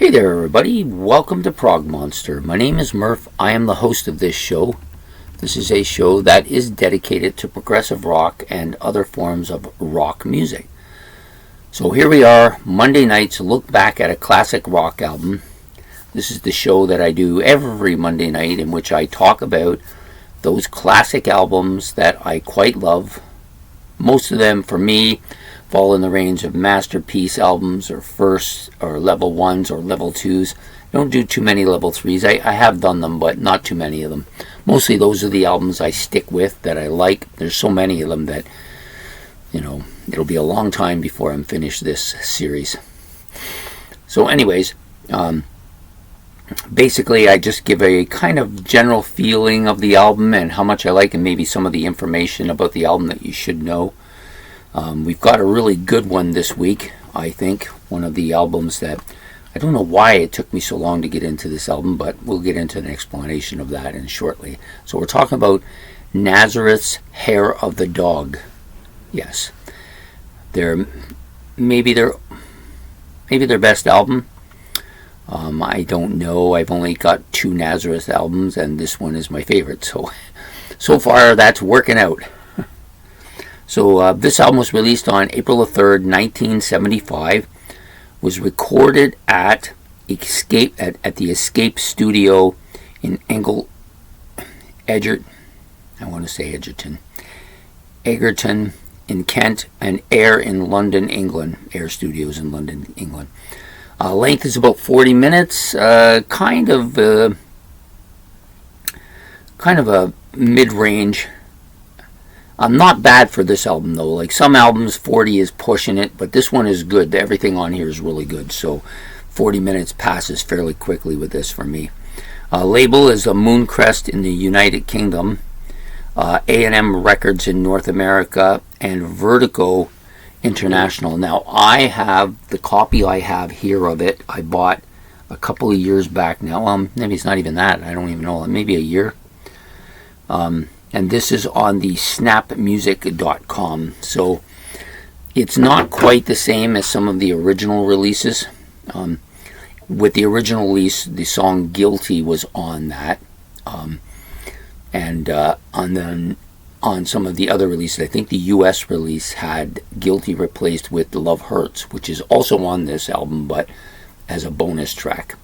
Hey there, everybody. Welcome to Prog Monster. My name is Murph. I am the host of this show. This is a show that is dedicated to progressive rock and other forms of rock music. So here we are, Monday nights, look back at a classic rock album. This is the show that I do every Monday night in which I talk about those classic albums that I quite love. Most of them, for me, fall in the range of masterpiece albums or first or level ones or level twos. I don't do too many level threes. I have done them, but not too many of them. Mostly those are the albums I stick with that I like. There's so many of them that, it'll be a long time before I'm finished this series. So anyways, basically I just give a kind of general feeling of the album and how much I like and maybe some of the information about the album that you should know. We've got a really good one this week, I think. One of the albums that, I don't know why it took me so long to get into this album, but we'll get into an explanation of that in shortly. So we're talking about Nazereth's Hair of the Dog. Yes. Maybe their best album. I don't know. I've only got 2 Nazereth albums, and this one is my favorite. So far, that's working out. So this album was released on April the 3rd, 1975. Was recorded at the Escape Studio in Egerton in Kent, and Air in London, England. Air Studios in London, England. Length is about 40 minutes. Kind of a mid-range. Not bad for this album though. Like some albums, 40 is pushing it, but this one is good. Everything on here is really good. So 40 minutes passes fairly quickly with this for me. Label is a Mooncrest in the United Kingdom, A&M Records in North America, and Vertigo International. Now I have the copy I have here of it. I bought a couple of years back now. Maybe it's not even that. I don't even know. Maybe a year. And this is on the snapmusic.com. So it's not quite the same as some of the original releases. With the original release, the song Guilty was on that. And on some of the other releases, I think the US release had Guilty replaced with Love Hurts, which is also on this album, but as a bonus track.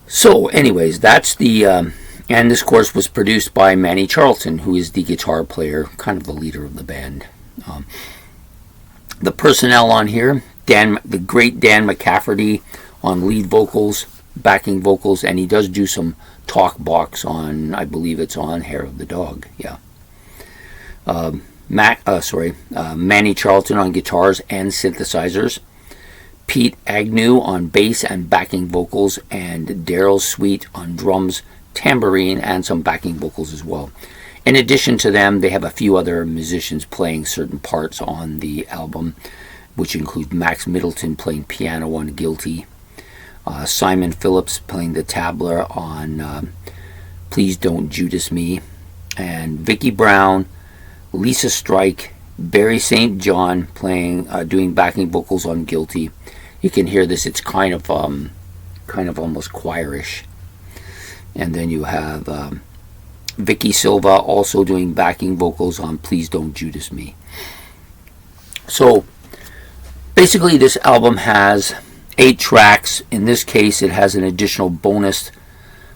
So anyways, that's the... and this, of course, was produced by Manny Charlton, who is the guitar player, kind of the leader of the band. The personnel on here, the great Dan McCafferty on lead vocals, backing vocals, and he does do some talk box on, I believe it's on Hair of the Dog, yeah. Manny Charlton on guitars and synthesizers. Pete Agnew on bass and backing vocals, and Daryl Sweet on drums, tambourine, and some backing vocals as well. In addition to them, they have a few other musicians playing certain parts on the album, which include Max Middleton playing piano on Guilty, Simon Phillips playing the tabla on Please Don't Judas Me, and Vicki Brown, Lisa Strike, Barry St. John doing backing vocals on Guilty. You can hear this; it's kind of almost choirish. And then you have Vicky Silva also doing backing vocals on Please Don't Judas Me. So basically this album has 8 tracks. In this case it has an additional bonus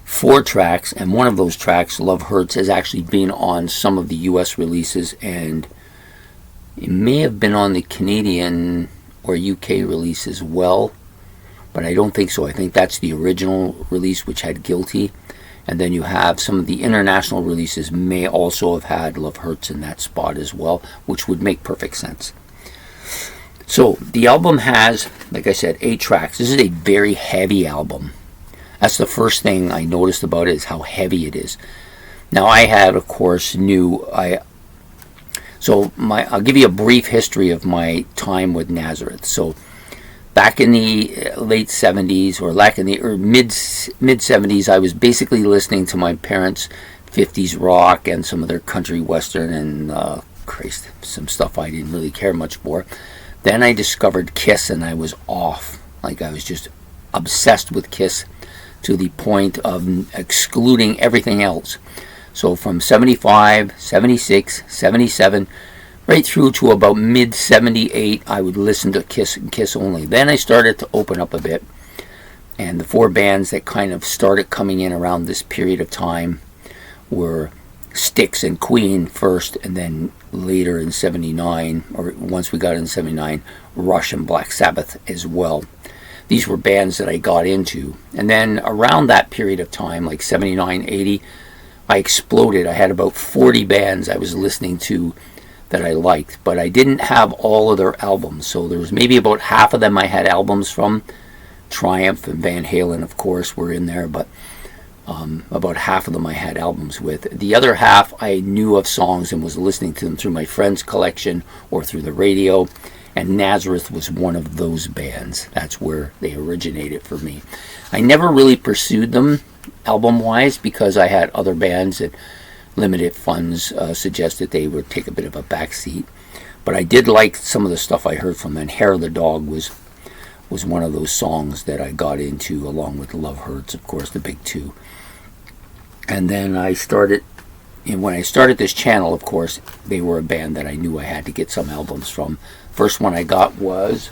4 tracks, and one of those tracks, Love Hurts, has actually been on some of the US releases, and it may have been on the Canadian or UK release as well, but I don't think so. I think that's the original release, which had Guilty. And then you have some of the international releases may also have had Love Hurts in that spot as well, which would make perfect sense. So the album has, like I said, 8 tracks. This is a very heavy album. That's the first thing I noticed about it, is how heavy it is. Now I had, of course, I'll give you a brief history of my time with Nazereth. So back in the late 70s, or back in the mid-70s, I was basically listening to my parents' 50s rock and some of their country western and some stuff I didn't really care much for. Then I discovered Kiss, and I was off. Like, I was just obsessed with Kiss to the point of excluding everything else. So from 75, 76, 77, right through to about mid-78, I would listen to Kiss and Kiss only. Then I started to open up a bit. And the four bands that kind of started coming in around this period of time were Styx and Queen first, and then later in 79, or once we got in 79, Rush and Black Sabbath as well. These were bands that I got into. And then around that period of time, like 79, 80, I exploded. I had about 40 bands I was listening to that I liked, but I didn't have all of their albums. So there was maybe about half of them I had albums from. Triumph and Van Halen, of course, were in there, but about half of them I had albums with. The other half I knew of songs and was listening to them through my friend's collection or through the radio, and Nazereth was one of those bands. That's where they originated for me. I never really pursued them album-wise because I had other bands that limited funds suggested they would take a bit of a backseat. But I did like some of the stuff I heard from them, and Hair of the Dog was one of those songs that I got into, along with Love Hurts, of course, the big two. And then when I started this channel, of course, they were a band that I knew I had to get some albums from. First one I got was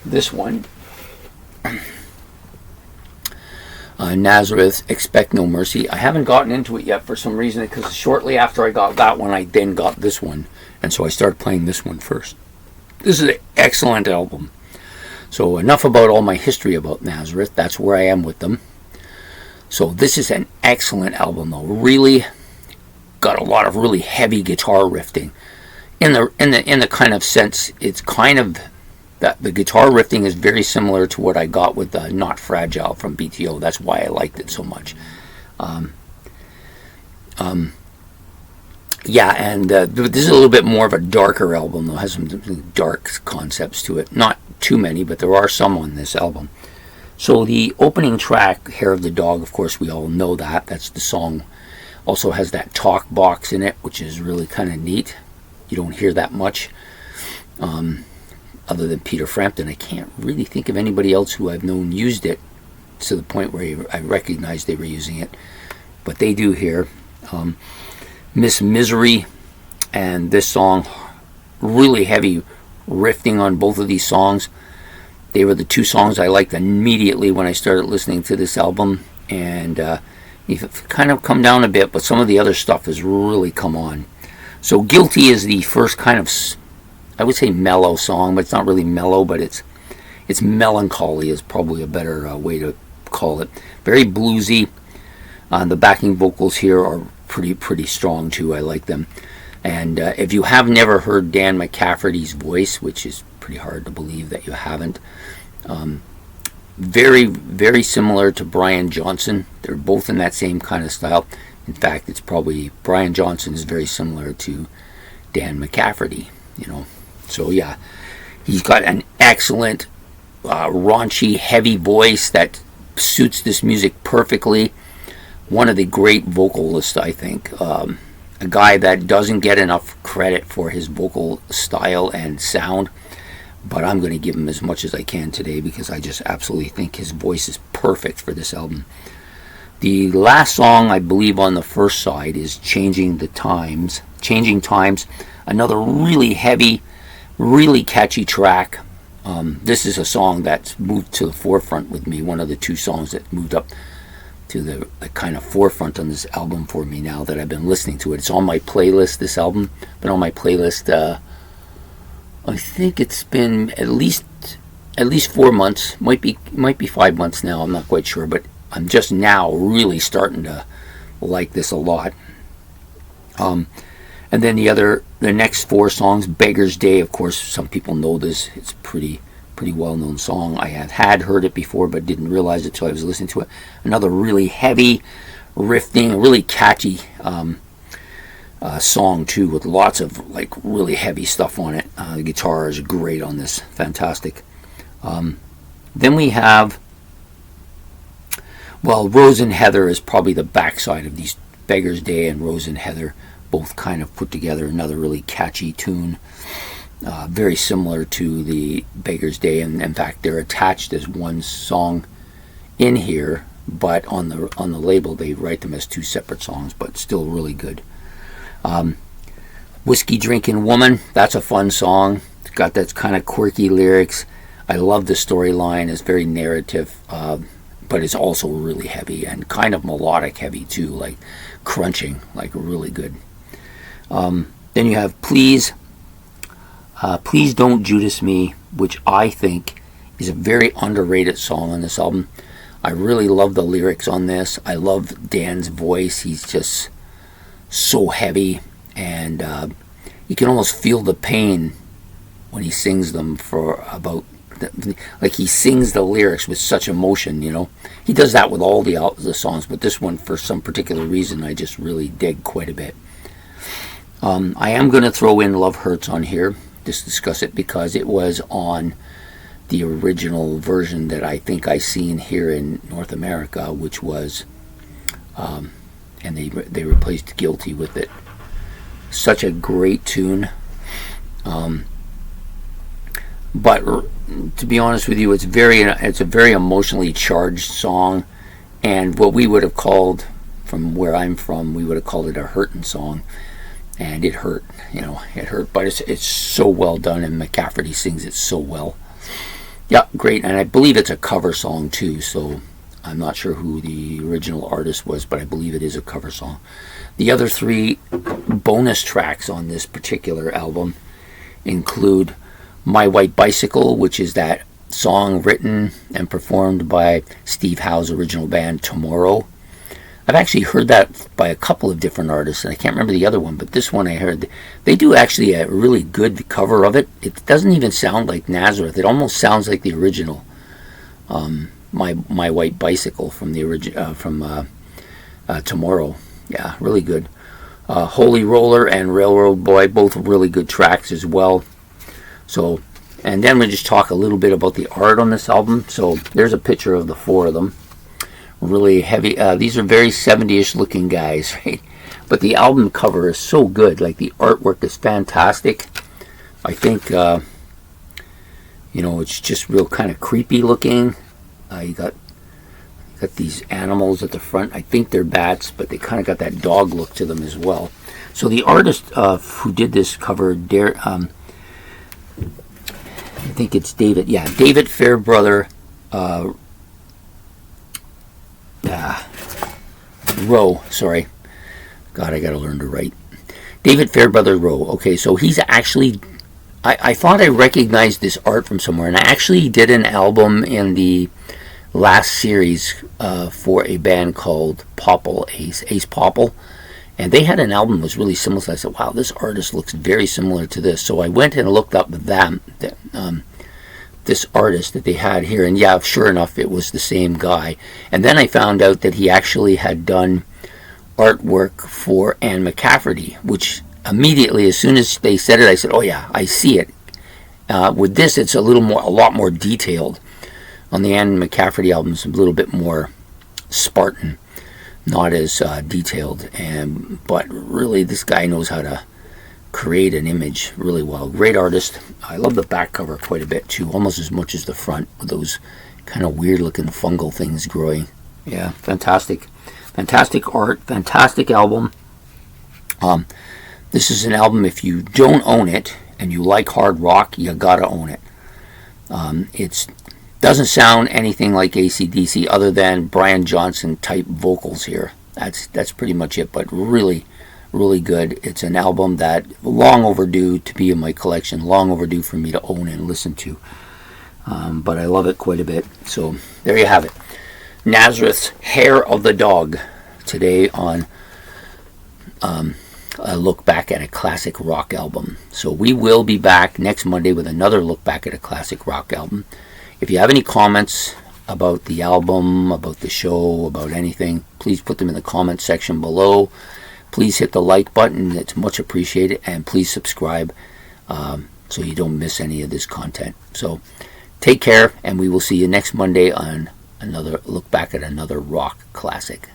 this one. Nazereth, Expect No Mercy. I haven't gotten into it yet for some reason, because shortly after I got that one, I then got this one. And so I started playing this one first. This is an excellent album. So enough about all my history about Nazereth. That's where I am with them. So this is an excellent album, though. Really got a lot of really heavy guitar riffing. In the kind of sense, it's kind of that the guitar riffing is very similar to what I got with Not Fragile from BTO. That's why I liked it so much. Yeah, and this is a little bit more of a darker album, though. It has some dark concepts to it. Not too many, but there are some on this album. So the opening track, Hair of the Dog, of course, we all know that. That's the song. Also has that talk box in it, which is really kind of neat. You don't hear that much. Other than Peter Frampton, I can't really think of anybody else who I've known used it to the point where I recognized they were using it. But they do here. Miss Misery and this song, really heavy riffing on both of these songs. They were the two songs I liked immediately when I started listening to this album, and you've kind of come down a bit, but some of the other stuff has really come on. So Guilty is the first kind of, I would say, mellow song, but it's not really mellow, but it's melancholy is probably a better way to call it. Very bluesy. The backing vocals here are pretty strong too. I like them. And if you have never heard Dan McCafferty's voice, which is pretty hard to believe that you haven't, very, very similar to Brian Johnson. They're both in that same kind of style. In fact, it's probably Brian Johnson is very similar to Dan McCafferty, So yeah, he's got an excellent, raunchy, heavy voice that suits this music perfectly. One of the great vocalists, I think. A guy that doesn't get enough credit for his vocal style and sound, but I'm going to give him as much as I can today because I just absolutely think his voice is perfect for this album. The last song, I believe, on the first side is Changing Times. Another really heavy, really catchy track. This is a song that's moved to the forefront with me, one of the two songs that moved up to the kind of forefront on this album for me now that I've been listening to it. It's on my playlist, this album. Been on my playlist, I think it's been at least 4 months. Might be 5 months now, I'm not quite sure, but I'm just now really starting to like this a lot. And then the next 4 songs, Beggar's Day, of course, some people know this. It's pretty well-known song. I had heard it before, but didn't realize it till I was listening to it. Another really heavy riffing, really catchy song too, with lots of really heavy stuff on it. The guitar is great on this, fantastic. Then we have, Rose and Heather is probably the backside of these. Beggar's Day and Rose and Heather both kind of put together another really catchy tune. very similar to the Beggar's Day, and in fact they're attached as one song in here, but on the label they write them as two separate songs, but still really good. Whiskey Drinking Woman, that's a fun song. It's got that kind of quirky lyrics. I love the storyline. It's very narrative, but it's also really heavy and kind of melodic heavy too, like crunching, like really good. Then you have Please Don't Judas Me, which I think is a very underrated song on this album. I really love the lyrics on this. I love Dan's voice. He's just so heavy, and you can almost feel the pain when he sings them like he sings the lyrics with such emotion, you know. He does that with all the songs, but this one, for some particular reason, I just really dig quite a bit. I am going to throw in Love Hurts on here, just discuss it, because it was on the original version that I think I seen here in North America, which was, and they replaced Guilty with it. Such a great tune. But to be honest with you, it's a very emotionally charged song, and what we would have called, from where I'm from, we would have called it a hurtin' song, and it hurt, you know, it hurt. But it's so well done, and McCafferty sings it so well. Yeah, great, and I believe it's a cover song too, so I'm not sure who the original artist was, but I believe it is a cover song. The other three bonus tracks on this particular album include My White Bicycle, which is that song written and performed by Steve Howe's original band Tomorrow. I've actually heard that by a couple of different artists, and I can't remember the other one, but this one I heard. They do actually a really good cover of it. It doesn't even sound like Nazereth. It almost sounds like the original, My White Bicycle from the Tomorrow. Yeah, really good. Holy Roller and Railroad Boy, both really good tracks as well. So, and then we'll just talk a little bit about the art on this album. So there's a picture of the four of them. Really heavy. These are very 70-ish looking guys, right? But the album cover is so good. Like, the artwork is fantastic. I think, it's just real kind of creepy looking. You got these animals at the front. I think they're bats, but they kind of got that dog look to them as well. So the artist who did this cover, I think it's David. Yeah, David Fairbrother Rowe. Sorry. God, I got to learn to write. David Fairbrother Rowe. Okay, so he's actually... I thought I recognized this art from somewhere, and I actually did an album in the last series for a band called Popple, Ace Popple, and they had an album that was really similar. So I said, wow, this artist looks very similar to this. So I went and looked up this artist that they had here, and yeah, sure enough, it was the same guy. And then I found out that he actually had done artwork for Anne McCafferty, which immediately, as soon as they said it, I said, oh yeah, I see it. With this, it's a lot more detailed. On the Anne McCafferty album, it's a little bit more Spartan, not as detailed. But really, this guy knows how to create an image really well. Great artist. I love the back cover quite a bit too, almost as much as the front, with those kind of weird looking fungal things growing. Yeah, fantastic art, fantastic album. This is an album, if you don't own it and you like hard rock, you gotta own it. It doesn't sound anything like AC/DC other than Brian Johnson type vocals here. That's pretty much it, but really, really good. It's an album that long overdue to be in my collection, long overdue for me to own and listen to. But I love it quite a bit. So there you have it. Nazereth's Hair of the Dog, today on a look back at a classic rock album. So we will be back next Monday with another look back at a classic rock album. If you have any comments about the album, about the show, about anything, please put them in the comment section below. Please hit the like button. It's much appreciated. And please subscribe so you don't miss any of this content. So take care, and we will see you next Monday on another look back at another rock classic.